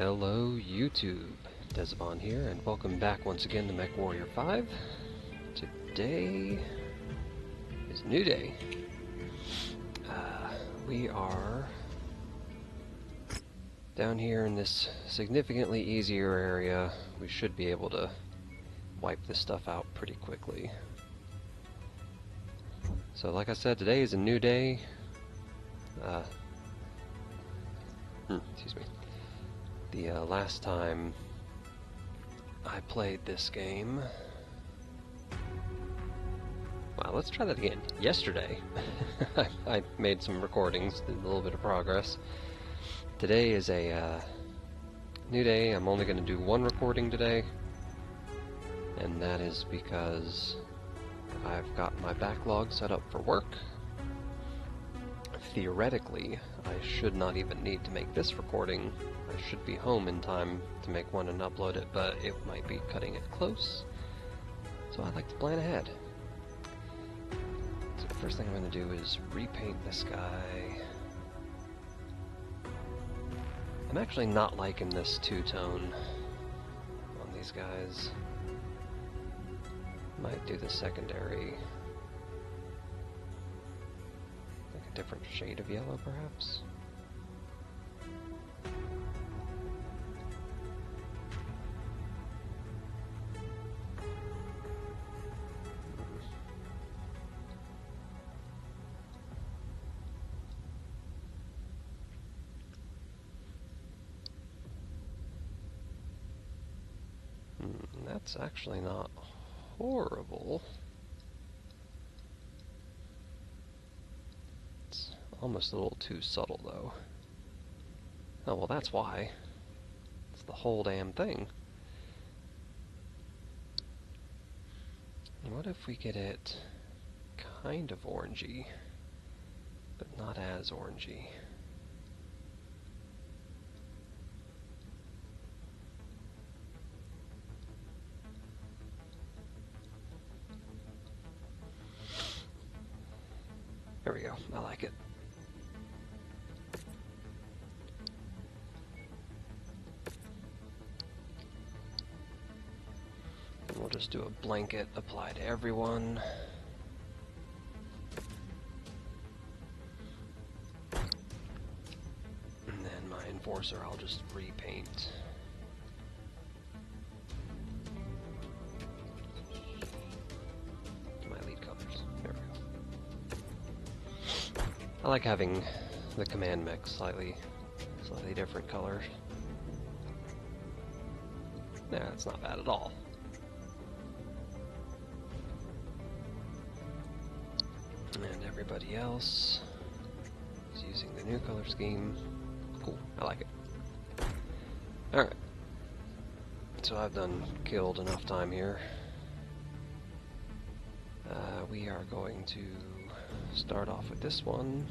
Hello YouTube, Dezibahn here, and welcome back once again to Mechwarrior 5. Today is a new day. We are down here in this significantly easier area. We should be able to wipe this stuff out pretty quickly. So like I said, today is a new day. Excuse me. The last time I played this game... Well, let's try that again. Yesterday, I made some recordings, did a little bit of progress. Today is a new day. I'm only going to do one recording today, and that is because I've got my backlog set up for work. Theoretically, I should not even need to make this recording. I should be home in time to make one and upload it, but it might be cutting it close, so I like to plan ahead. So the first thing I'm going to do is repaint this guy. I'm actually not liking this two-tone on these guys. Might do the secondary. Like a different shade of yellow, perhaps? That's actually not horrible. It's almost a little too subtle, though. Oh, well, that's why. It's the whole damn thing. What if we get it kind of orangey, but not as orangey? There we go, I like it. And we'll just do a blanket apply to everyone. And then my enforcer I'll just repaint. I like having the command mech slightly different colors. Nah, it's not bad at all. And everybody else is using the new color scheme. Cool, I like it. Alright. So I've killed enough time here. We are going to start off with this one.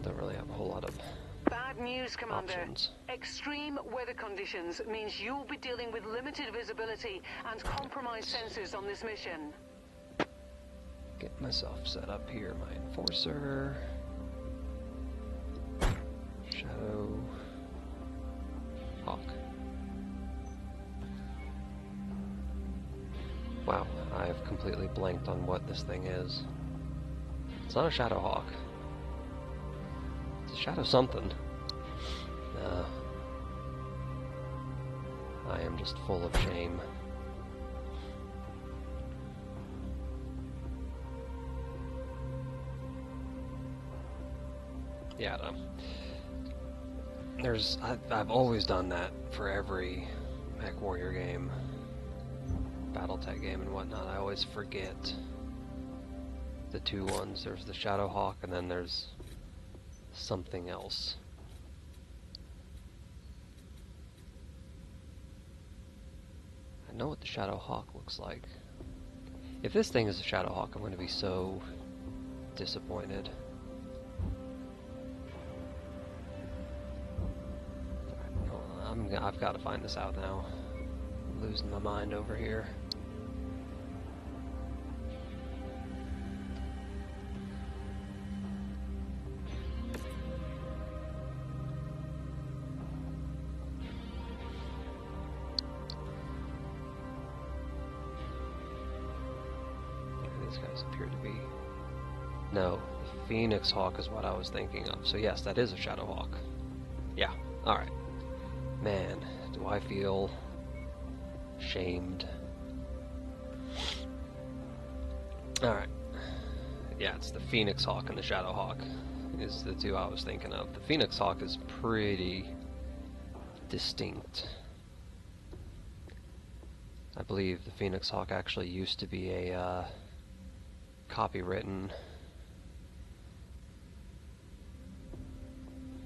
Don't really have a whole lot of bad news, Commander. Options. Extreme weather conditions means you'll be dealing with limited visibility and compromised sensors on this mission. Get myself set up here, my enforcer, shadow, hawk. Wow, I've completely blanked on what this thing is. It's not a shadow hawk. It's a shadow something. I am just full of shame. Yeah, I don't know. I've always done that for every Mechwarrior game, Battletech game and whatnot. I always forget the two ones. There's the Shadow Hawk and then there's something else. I know what the Shadow Hawk looks like. If this thing is a Shadow Hawk, I'm going to be so disappointed. I've got to find this out now. I'm losing my mind over here. These guys appear to be... No, the Phoenix Hawk is what I was thinking of. So yes, that is a Shadow Hawk. Yeah, alright. Man, do I feel shamed. Alright. Yeah, it's the Phoenix Hawk and the Shadow Hawk is the two I was thinking of. The Phoenix Hawk is pretty distinct. I believe the Phoenix Hawk actually used to be a copywritten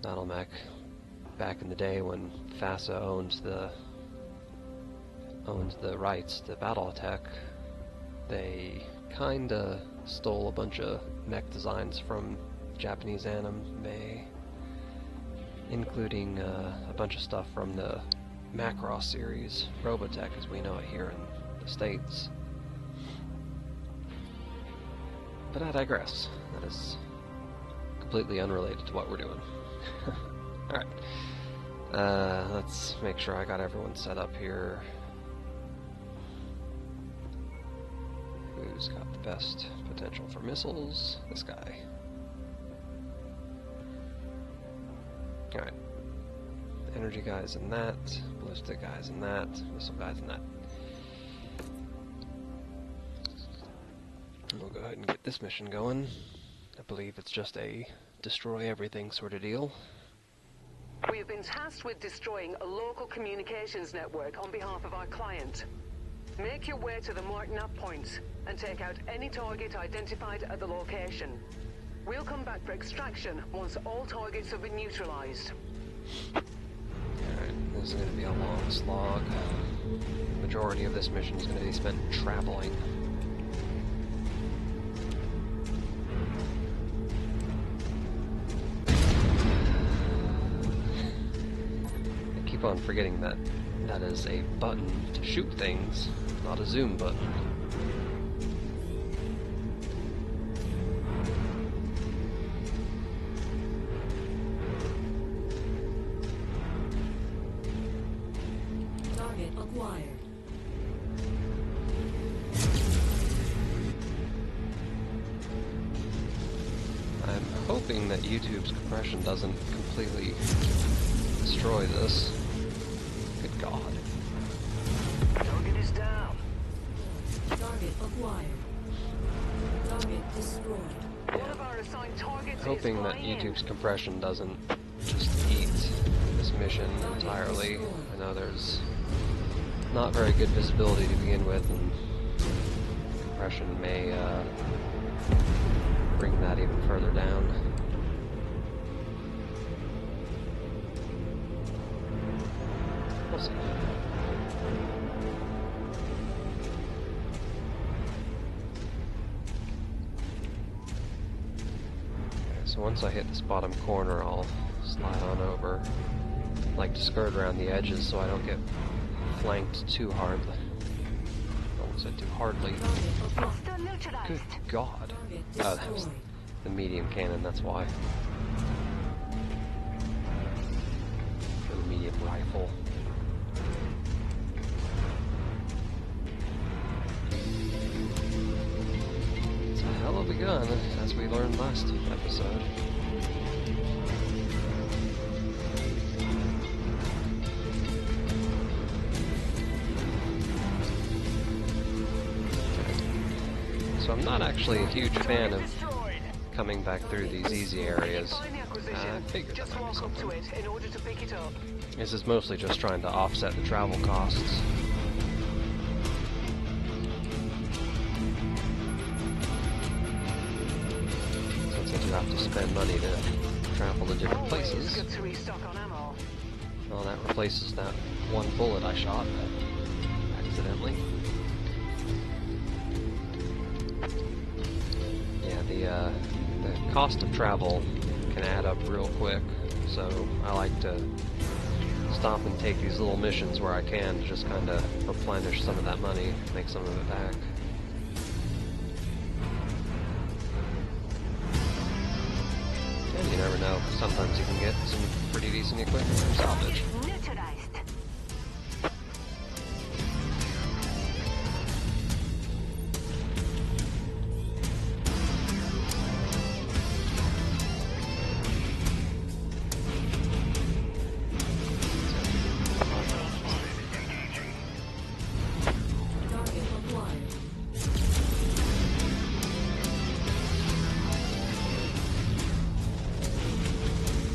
battle mech back in the day when FASA owned the rights to BattleTech. They kinda stole a bunch of mech designs from Japanese anime, including a bunch of stuff from the Macross series, Robotech as we know it here in the States. But I digress. That is completely unrelated to what we're doing. Alright. Let's make sure I got everyone set up here. Who's got the best potential for missiles? This guy. Alright. Energy guys in that, ballistic guys in that, missile guys in that. We'll go ahead and get this mission going. I believe it's just a destroy everything sort of deal. We have been tasked with destroying a local communications network on behalf of our client. Make your way to the marked nav points and take out any target identified at the location. We'll come back for extraction once all targets have been neutralized. Alright, this is going to be a long slog. The majority of this mission is going to be spent traveling. I keep on forgetting that that is a button to shoot things, not a zoom button. Target acquired. I'm hoping that YouTube's compression doesn't completely destroy this. Good God. Target is down. Target acquired. Target destroyed. One of our assigned targets Hoping is that flying in. YouTube's compression doesn't just eat this mission entirely. I know there's not very good visibility to begin with, and compression may bring that even further down. We'll see. So once I hit this bottom corner, I'll slide on over. I like to skirt around the edges so I don't get flanked too hardly. I almost said too hardly. Target acquired. Good God. Target Oh, that was destroyed. the medium cannon, that's why. For the medium rifle. It's a hell of a gun, as we learned last episode. So I'm not actually a huge fan of coming back through these easy areas. Find the acquisition. I figured Just that might be walk up to something. it in order to pick it up. This is mostly just trying to offset the travel costs. Since I do have to spend money to travel to different Always places. good to restock on ammo. Well, that replaces that one bullet I shot accidentally. Yeah, the cost of travel can add up real quick, so I like to stop and take these little missions where I can to just kind of replenish some of that money, make some of it back. And you never know, sometimes you can get some pretty decent equipment from salvage.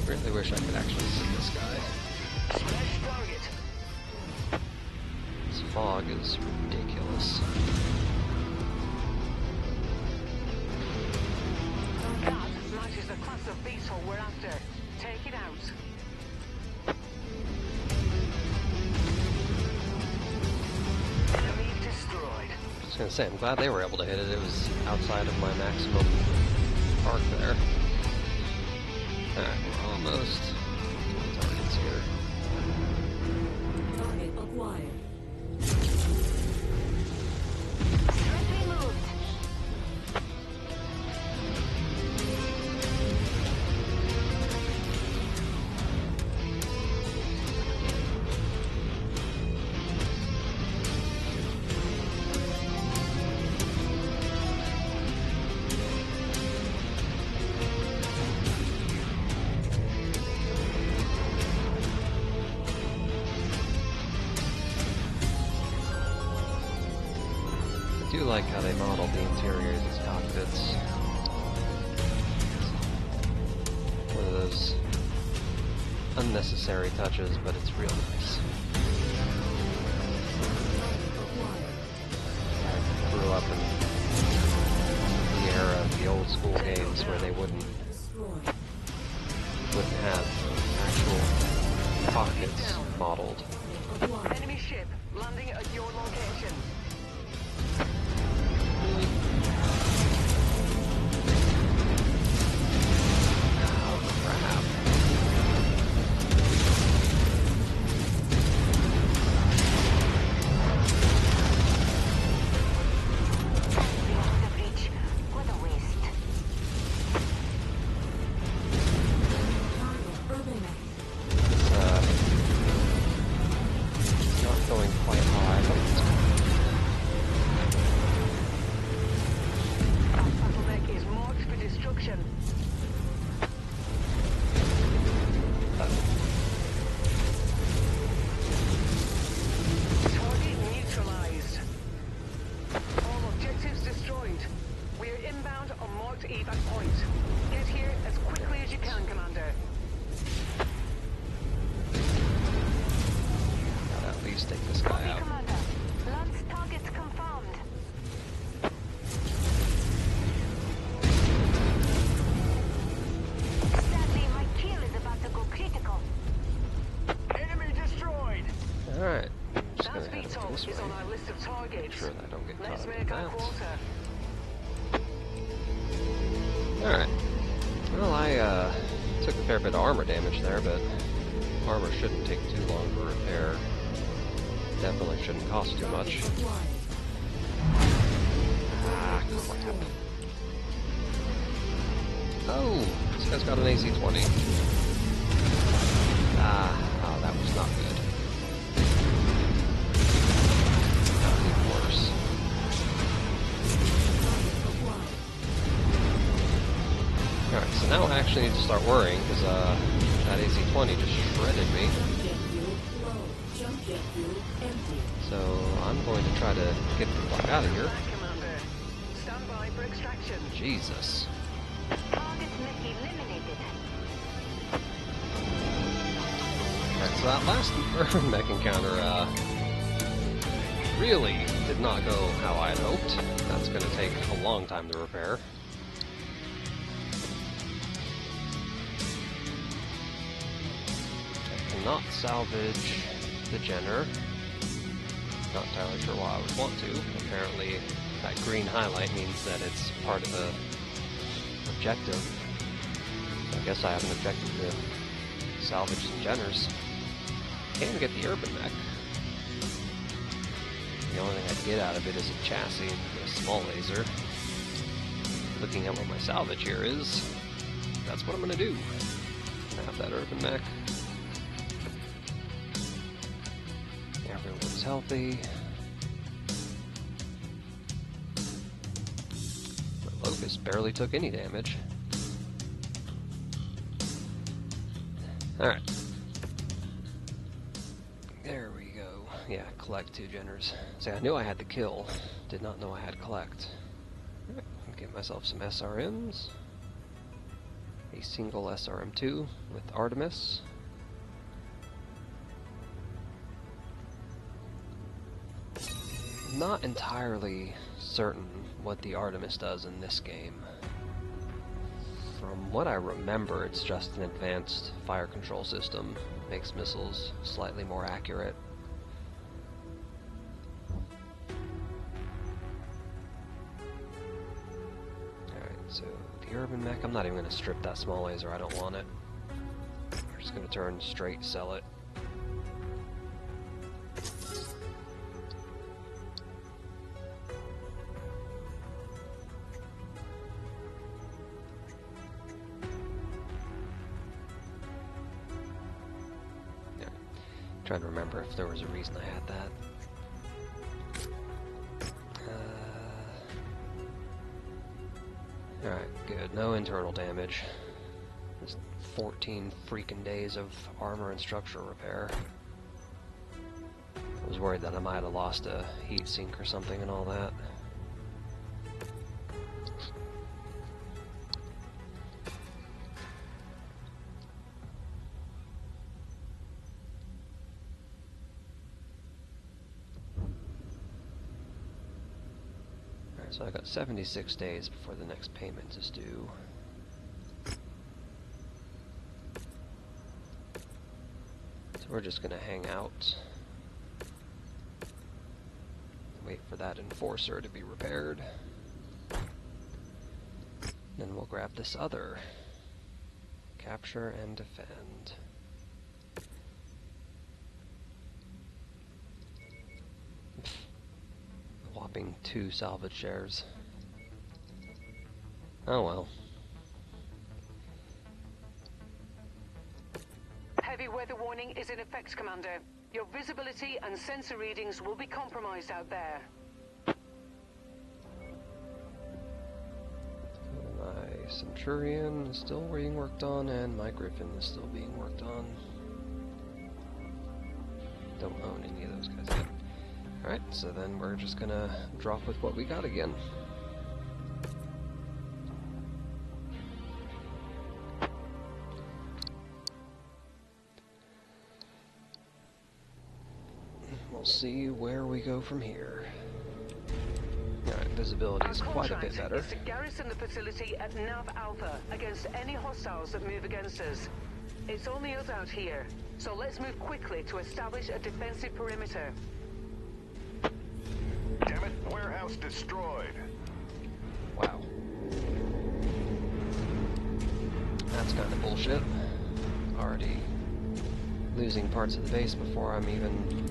I wish I could actually see this guy. This fog is ridiculous. That matches the class of beetle we're after. Take it out. Enemy destroyed. I was gonna say, I'm glad they were able to hit it. It was outside of my maximum arc there. Alright, we're almost to the targets here. Target acquired. I do like how they modeled the interior of these cockpits. One of those unnecessary touches, but it's real nice. I grew up in the era of the old school games where they wouldn't have actual cockpits modeled. Enemy ship landing at your location. Going quite high. That bottleneck is marked for destruction. Target neutralized. All objectives destroyed. We are inbound on marked evac point. Get here as quickly as you can, Commander. At least take this guy out. Commander. Launch targets confirmed. Sadly, my kill is about to go critical. Enemy destroyed. Alright. Just gonna That head beetle over this is way. on our list of targets. Make sure that I don't get Let's caught up make in our that. quota. Alright. Well, I took a fair bit of armor damage there, but armor shouldn't take too long to repair. Definitely shouldn't cost too much. Ah, crap. Oh, this guy's got an AC-20. Oh, that was not good. That was even worse. Alright, so now I actually need to start worrying, because that AC-20 just shredded me. So I'm going to try to get the fuck out of here. Commander, stand by for extraction. Jesus. Target eliminated. Alright, so that last mech encounter, really did not go how I had hoped. That's going to take a long time to repair. I cannot salvage the Jenner. Not entirely sure why I would want to. Apparently, that green highlight means that it's part of the objective. I guess I have an objective to salvage some Jenners. can get the urban mech. The only thing I'd get out of it is a chassis and a small laser. Looking at what my salvage here is, that's what I'm gonna do. Have that urban mech. Everyone's healthy. My Locust barely took any damage. Alright. There we go. Yeah, collect 2 Jenners. See, I knew I had the kill. Did not know I had collect. Alright, get myself some SRMs. A single SRM2 with Artemis. Not entirely certain what the Artemis does in this game. From what I remember, it's just an advanced fire control system. Makes missiles slightly more accurate. Alright, so the urban mech, I'm not even going to strip that small laser, I don't want it. We're just going to turn straight, sell it. Trying to remember if there was a reason I had that. Alright, good. No internal damage. Just 14 freaking days of armor and structural repair. I was worried that I might have lost a heat sink or something and all that. So I got 76 days before the next payment is due. So we're just gonna hang out. Wait for that enforcer to be repaired. Then we'll grab this other. Capture and defend. Whopping 2 salvage shares. Oh well. Heavy weather warning is in effect, Commander. Your visibility and sensor readings will be compromised out there. My Centurion is still being worked on, and my Griffin is still being worked on. Don't own any of those guys yet. Alright, so then we're just gonna drop with what we got again. We'll see where we go from here. Alright, visibility is quite a bit better. Is to garrison the facility at Nav Alpha against any hostiles that move against us. It's only us out here, so let's move quickly to establish a defensive perimeter. Damn it, warehouse destroyed. Wow. That's kind of bullshit. Already losing parts of the base before I'm even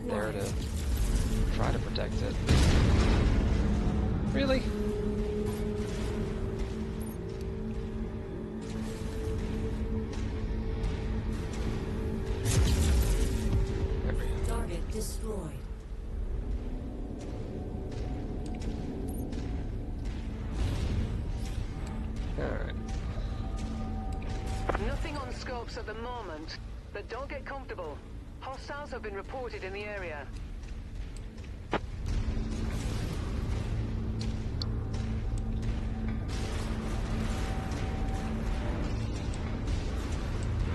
there to try to protect it. Really? Target destroyed. Alright. Nothing on scopes at the moment, but don't get comfortable. Hostiles have been reported in the area.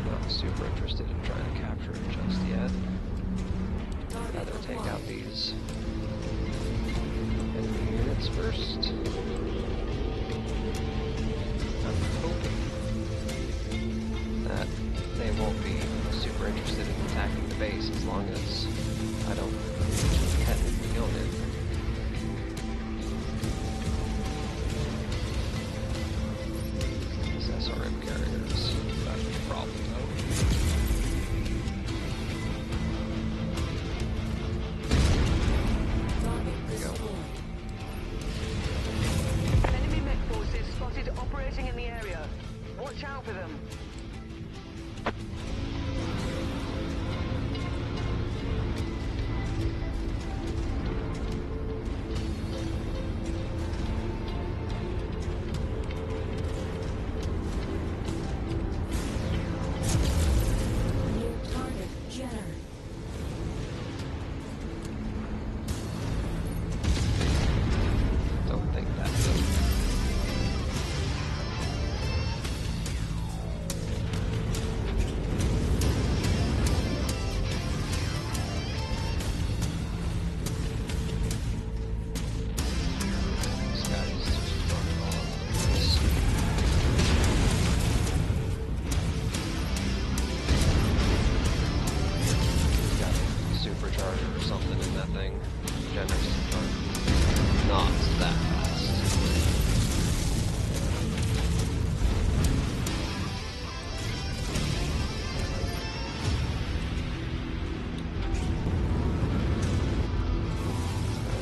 Not super interested in trying to capture it just yet. I'd rather take out these enemy units first. I'm hoping that they won't be super interested in attacking the base as long as I don't technically own it. These SRM carriers, that's a problem though. charger or something in that thing. Generators are not that fast.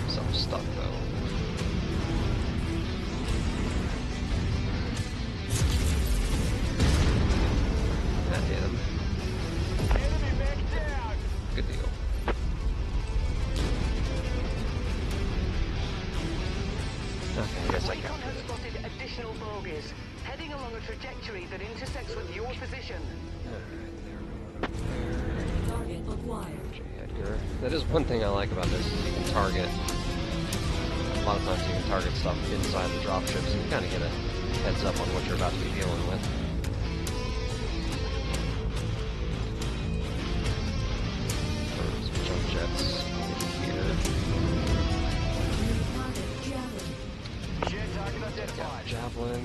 Some stuck though. That hit him. Good deal. Okay, I guess I Recon got has it. spotted additional bogies, heading along a trajectory that intersects with your position. Alright, there we go. Target acquired. Edgar. That is one thing I like about this, is you can target, a lot of times you can target stuff inside the dropships and you kind of get a heads up on what you're about to be dealing with. Some jump jets here. Yeah, javelin.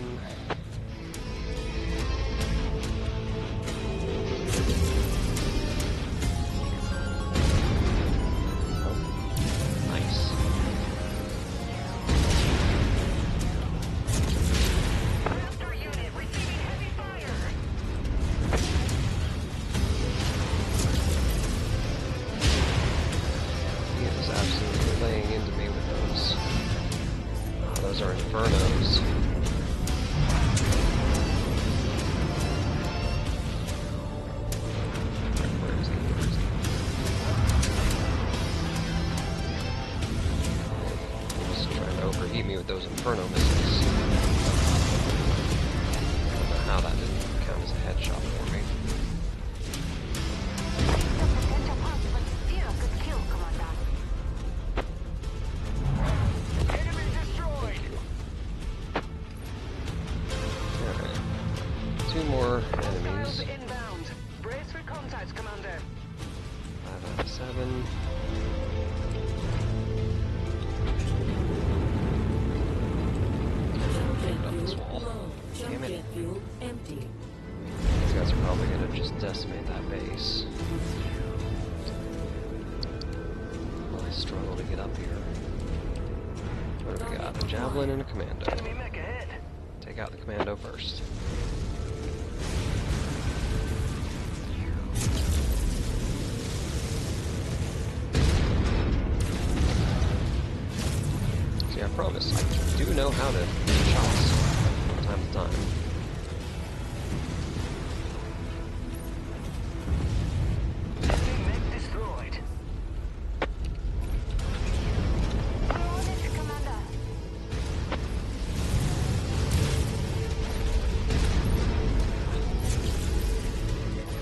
Oh, nice. Raptor unit receiving heavy fire. He is absolutely laying into me with those. Oh, those are infernos. Where is he? Where is he? He's trying to overheat me with those inferno missiles. I don't know how that didn't count as a headshot for me. Thank you. Alright. Two more enemies. Missiles inbound. Brace for contact, Commander. 5 out of 7. Jet Up this fuel wall. low. Jump Damn it. jet fuel empty. These guys are probably gonna just decimate that base. Well, I struggle to get up here. What do we got? A javelin and a commando. Enemy mech ahead. Take out the commando first. See, I promise, I do know how to do shots from time to time. Enemy mech destroyed.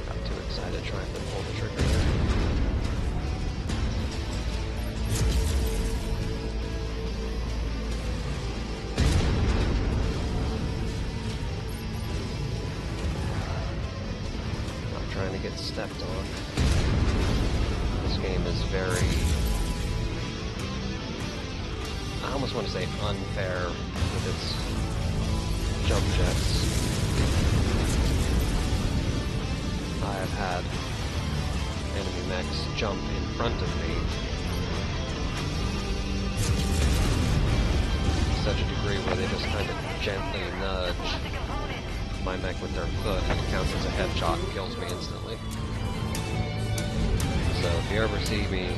Got too excited trying to pull the trigger there. Not trying to get stepped on. This game is very, I almost want to say unfair with its jump jets. I have had enemy mechs jump in front of me to such a degree where they just kind of gently nudge my mech with their foot and it counts as a headshot and kills me instantly. So if you ever see me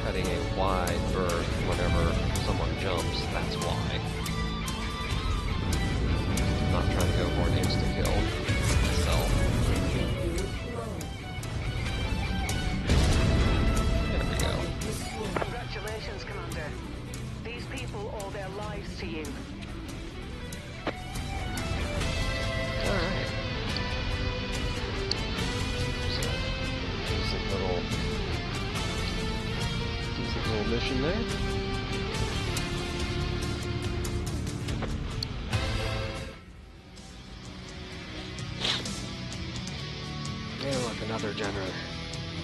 cutting a wide berth whenever someone jumps, that's why. I'm not trying to go for an insta-kill myself. Jet fuel low. There we go. Destroyed. Congratulations, Commander. These people owe their lives to you. Alright. So, decent little mission there. And look, another generator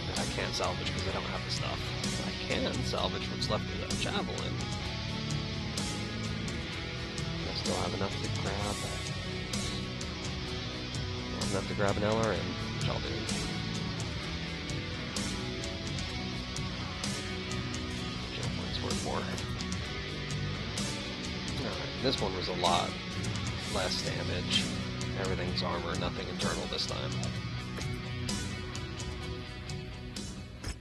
that I can't salvage because I don't have the stuff. I can salvage what's left of that javelin. I still have enough to grab. Enough to grab an LRM, which I'll do. Alright, this one was a lot less damage. Everything's armor, nothing internal this time.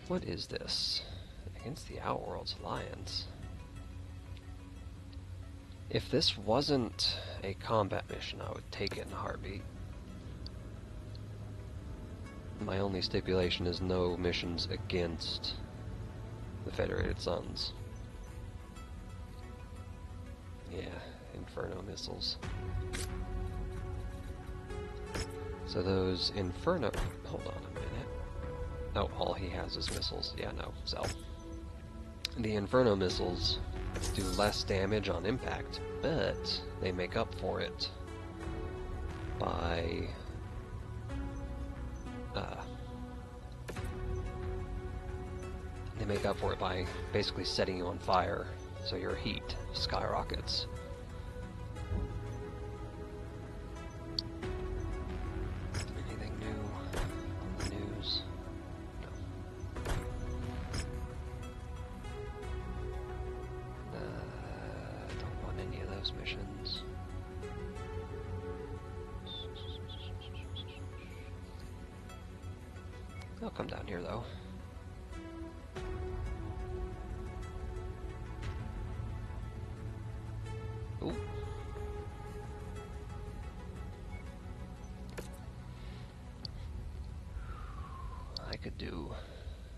What is this? Against the Outworld's Alliance. If this wasn't a combat mission, I would take it in a heartbeat. My only stipulation is no missions against the Federated Suns. Yeah, Inferno missiles. So those Inferno... Hold on a minute. Oh, all he has is missiles. Yeah, no, so... The Inferno missiles do less damage on impact, but they make up for it by... They make up for it by basically setting you on fire, so your heat skyrockets. Anything new on the news? No. Don't want any of those missions. They'll come down here though. Ooh. I could do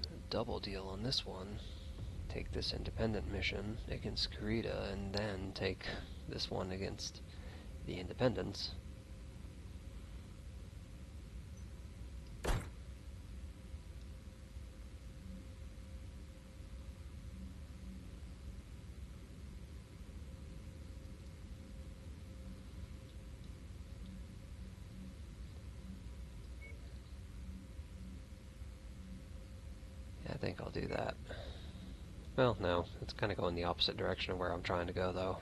a double deal on this one. Take this independent mission against Kurita and then take this one against the Independents. I think I'll do that. Well, no, it's kind of going the opposite direction of where I'm trying to go, though.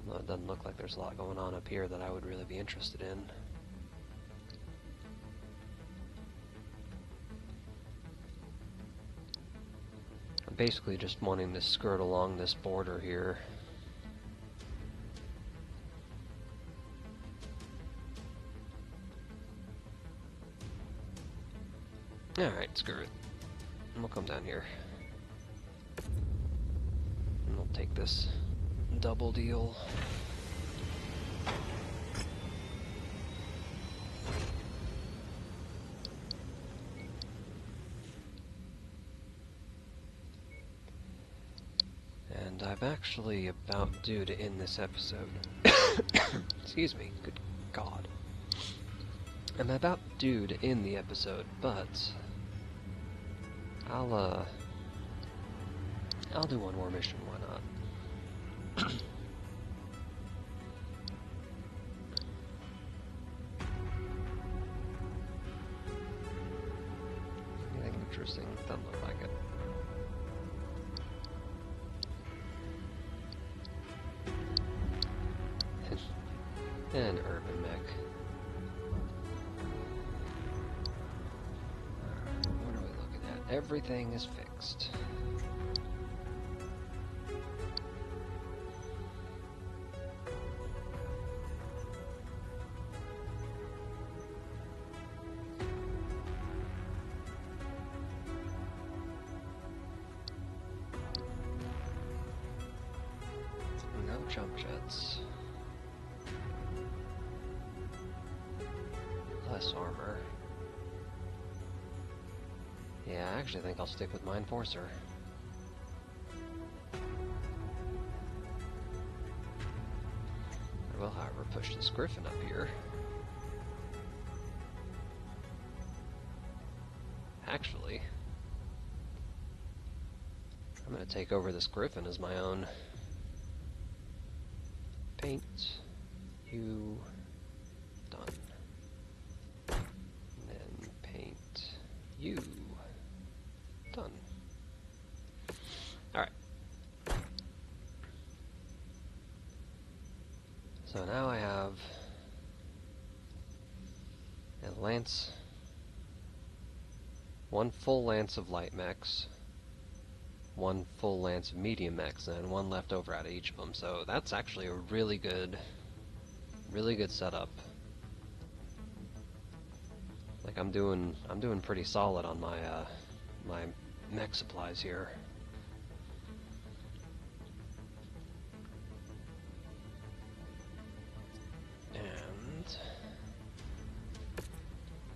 Well, it doesn't look like there's a lot going on up here that I would really be interested in. I'm basically just wanting to skirt along this border here. Alright, screw it. And we'll come down here. And we'll take this double deal. And I'm actually about due to end this episode. Excuse me, good God. I'm about due to end the episode, but I'll do one more mission, why not? Anything interesting? Doesn't look like it. An urban mech. What are we looking at? Everything is fixed. No jump jets. Less armor. Yeah, I actually think I'll stick with my Enforcer. I will, however, push this Griffin up here. Actually, I'm going to take over this Griffin as my own. Paint you done. And then paint you done. Alright. So now I have a lance, one full lance of light mechs, one full lance of medium mechs and one left over out of each of them. So that's actually a really good setup. Like I'm doing pretty solid on my my mech supplies here. And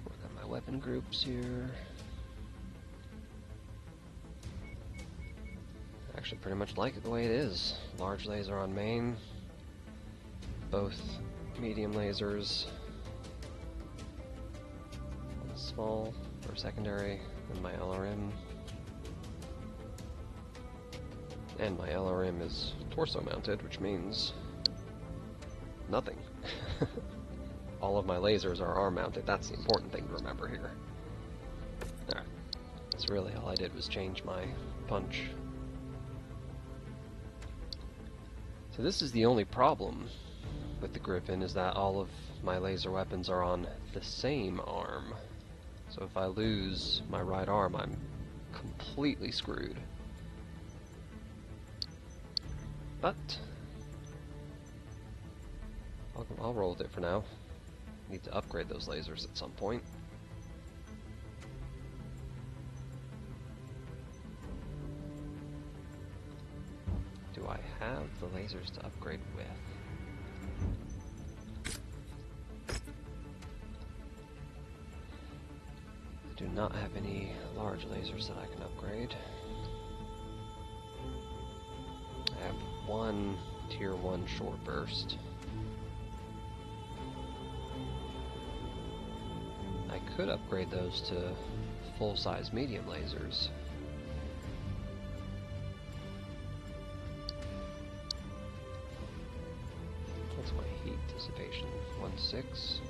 work on my weapon groups here. I actually pretty much like it the way it is. Large laser on main, both medium lasers on small or secondary, and my LRM. And my LRM is torso mounted, which means nothing. All of my lasers are arm mounted. That's the important thing to remember here. Alright. That's really all I did was change my punch. So this is the only problem with the Griffin, is that all of my laser weapons are on the same arm. So if I lose my right arm, I'm completely screwed. But I'll roll with it for now. Need to upgrade those lasers at some point. Do I have the lasers to upgrade with? I do not have any large lasers that I can upgrade. I have one tier 1 short burst. I could upgrade those to full-size medium lasers. What's my heat dissipation? 1.6.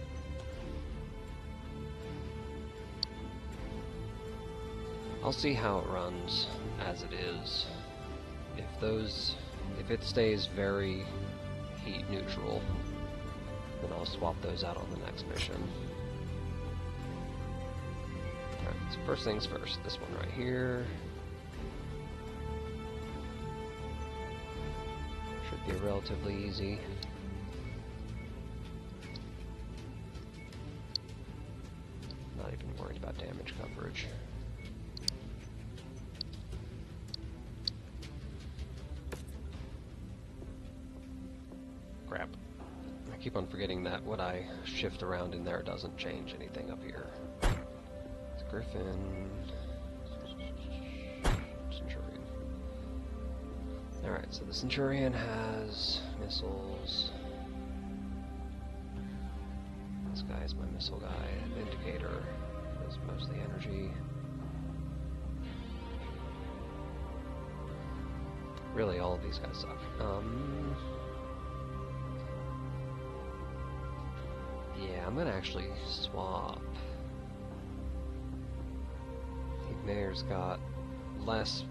I'll see how it runs as it is. If it stays very heat neutral, then I'll swap those out on the next mission. Alright, so first things first, this one right here. Should be relatively easy. Not even worried about damage coverage. Crap. I keep on forgetting that what I shift around in there doesn't change anything up here. It's Griffin. Centurion. Alright, so the Centurion has missiles. This guy is my missile guy. Vindicator is mostly energy. Really, all of these guys suck. Yeah, I'm gonna actually swap. Mayor's got less.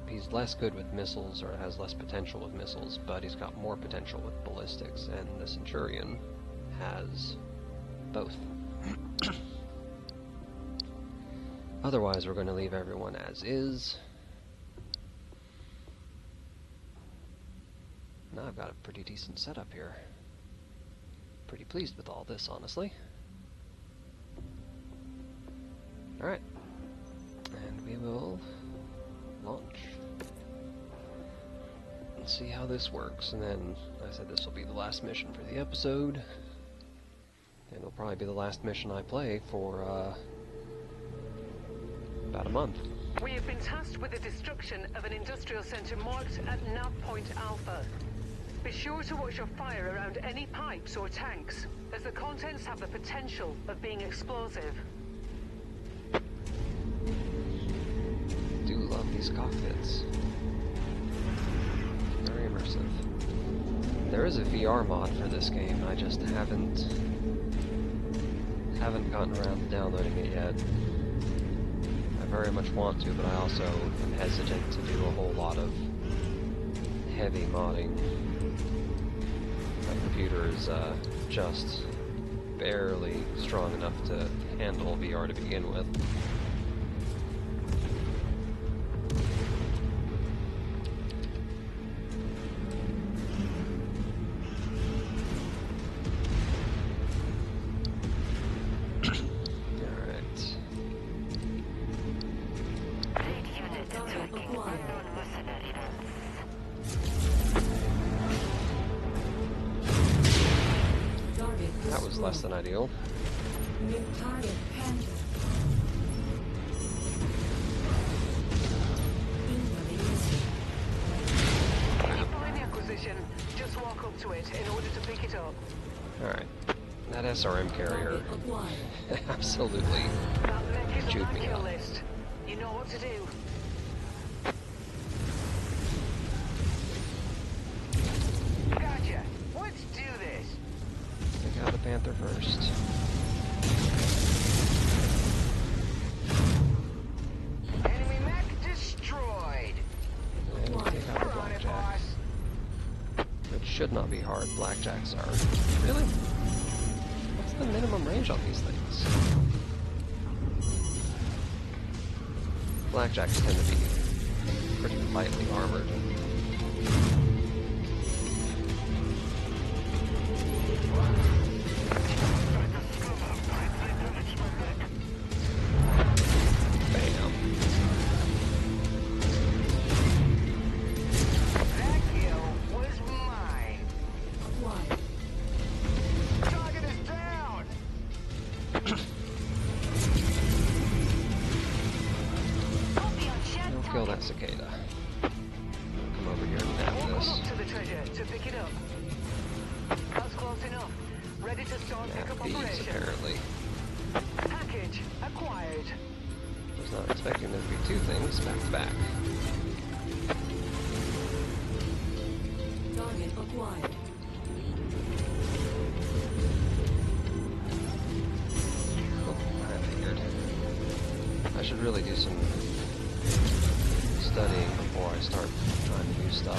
He's less good with missiles, or has less potential with missiles, but he's got more potential with ballistics, and the Centurion has both. Otherwise, we're going to leave everyone as is. Now I've got a pretty decent setup here. Pretty pleased with all this, honestly. Alright. And we will launch. And see how this works. And then, I said this will be the last mission for the episode. And it'll probably be the last mission I play for, about a month. We have been tasked with the destruction of an industrial center marked at Nav Point Alpha. Be sure to watch your fire around any pipes or tanks, as the contents have the potential of being explosive. Do love these cockpits. Very immersive. There is a VR mod for this game, I just haven't gotten around to downloading it yet. I very much want to, but I also am hesitant to do a whole lot of heavy modding. My computer is just barely strong enough to handle VR to begin with. less than ideal. Target Panther. Incoming missile. If you find the acquisition, just walk up to it in order to pick it up. Alright. That SRM carrier Target acquired. absolutely That mech is on chewed my me kill up. list. You know what to do. Gotcha. Let's do this. Take out the Panther first. Enemy mech destroyed. And take out the We're on it, Blackjack. boss. Which should not be hard. Blackjacks are. Really? What's the minimum range on these things? Blackjacks tend to be pretty lightly armored. Bam. That kill was mine. Acquired. Target is down. Don't kill that cicada. Come over here and nab Walk on this. up to the treasure to pick it up. That's close enough. Ready to start Nab pickup these, operation. apparently. Package acquired. Was not expecting there to be two things back to back. Target acquired. Oh, I figured. I should really do some studying before I start trying to use stuff.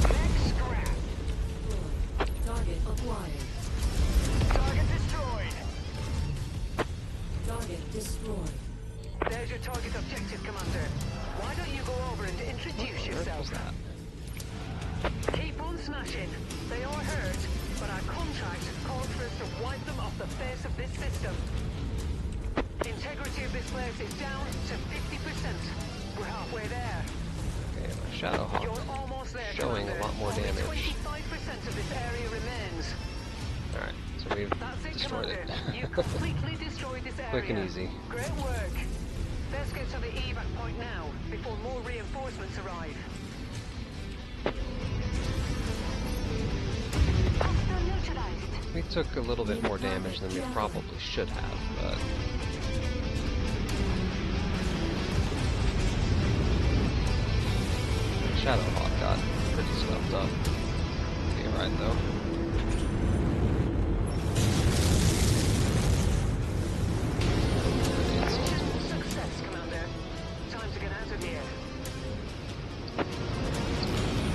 Mech scrap. Target acquired. Target destroyed. Target destroyed. There's your target objective, Commander. Why don't you go over and introduce Where was yourself? that? Keep on smashing. They are hurt, but our contract calls for us to wipe them off the face of this system. Integrity of this place is down to 50%. We're halfway there. Okay, my Shadowhawk You're almost there, showing a Commander. lot more Only damage. 25% of this area remains. Alright, so we've That's it, destroyed Commander. it. You completely destroyed this area. Quick and easy. Great work. Let's get to the evac point now, before more reinforcements arrive. Hostile neutralized. We took a little bit more damage than we probably should have, but... Shadowhawk got pretty swept up. Be alright though. Success, Commander. Time to get out of here.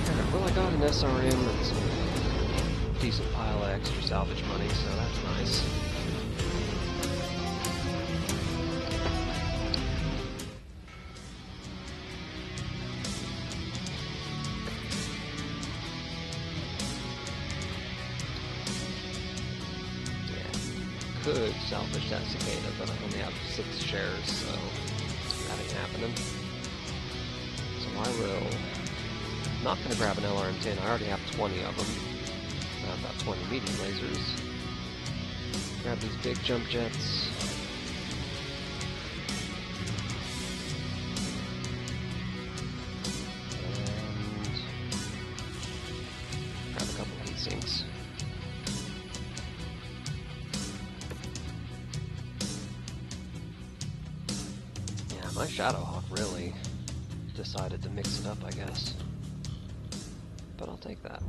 Alright, well I got an SRM and some decent pile of extra salvage money, so that's nice. Could salvage that cicada, but I only have 6 shares, so that ain't happening. So I will... not going to grab an LRM-10, I already have 20 of them. I have about 20 medium lasers. Grab these big jump jets. And grab a couple heat sinks. My Shadowhawk really decided to mix it up, I guess. But I'll take that.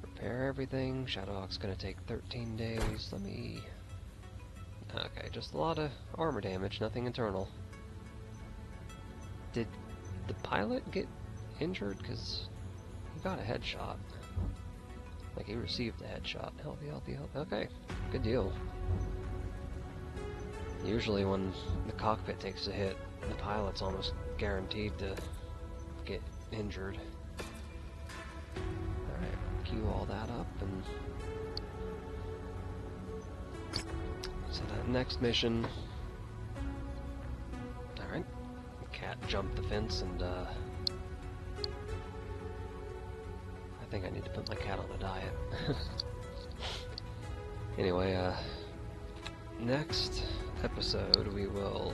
Repair everything. Shadowhawk's gonna take 13 days. Let me... Okay, just a lot of armor damage, nothing internal. Did the pilot get injured? Because he got a headshot. Like, he received a headshot. Healthy, healthy, healthy. Okay, good deal. Usually when the cockpit takes a hit, the pilot's almost guaranteed to get injured. Alright, queue all that up and... so that next mission... Alright, cat jumped the fence, and I think I need to put my cat on a diet. Anyway, next episode we will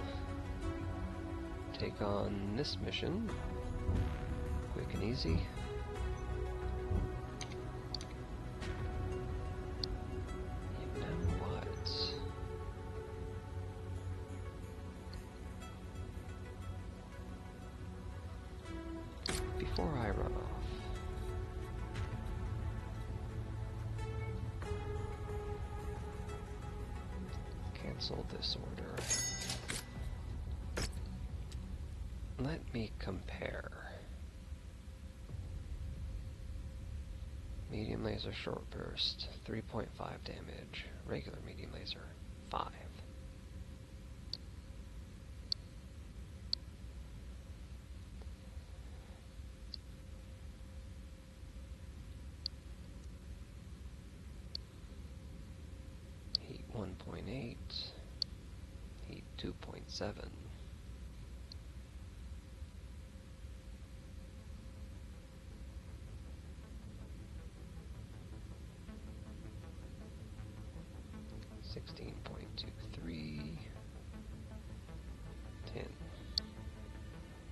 take on this mission, quick and easy. You know what? Before I run off, cancel this order. Let me compare. Medium laser short burst, 3.5 damage. Regular medium laser, 5. Heat 1.8. Heat 2.7.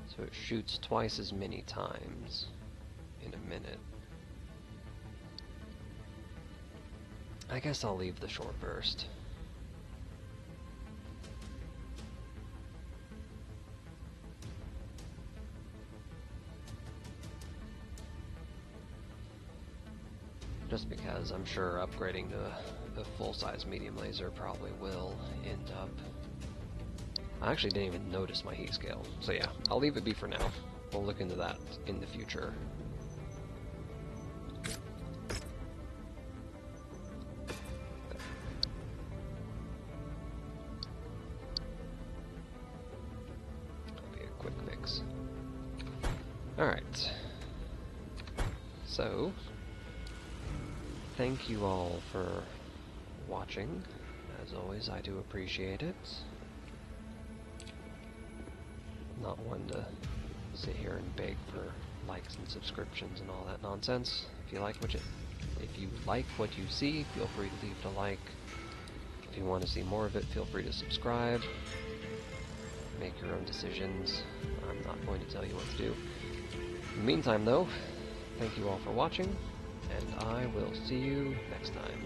So it shoots twice as many times in a minute. I guess I'll leave the short burst. Just because I'm sure upgrading to the full-size medium laser probably will end up... I actually didn't even notice my heat scale. So yeah, I'll leave it be for now. We'll look into that in the future. That'll be a quick fix. Alright. So, thank you all for watching. As always, I do appreciate it. Not one to sit here and beg for likes and subscriptions and all that nonsense. If you like what you see, feel free to leave a like. If you want to see more of it, feel free to subscribe. Make your own decisions. I'm not going to tell you what to do. In the meantime, though, thank you all for watching, and I will see you next time.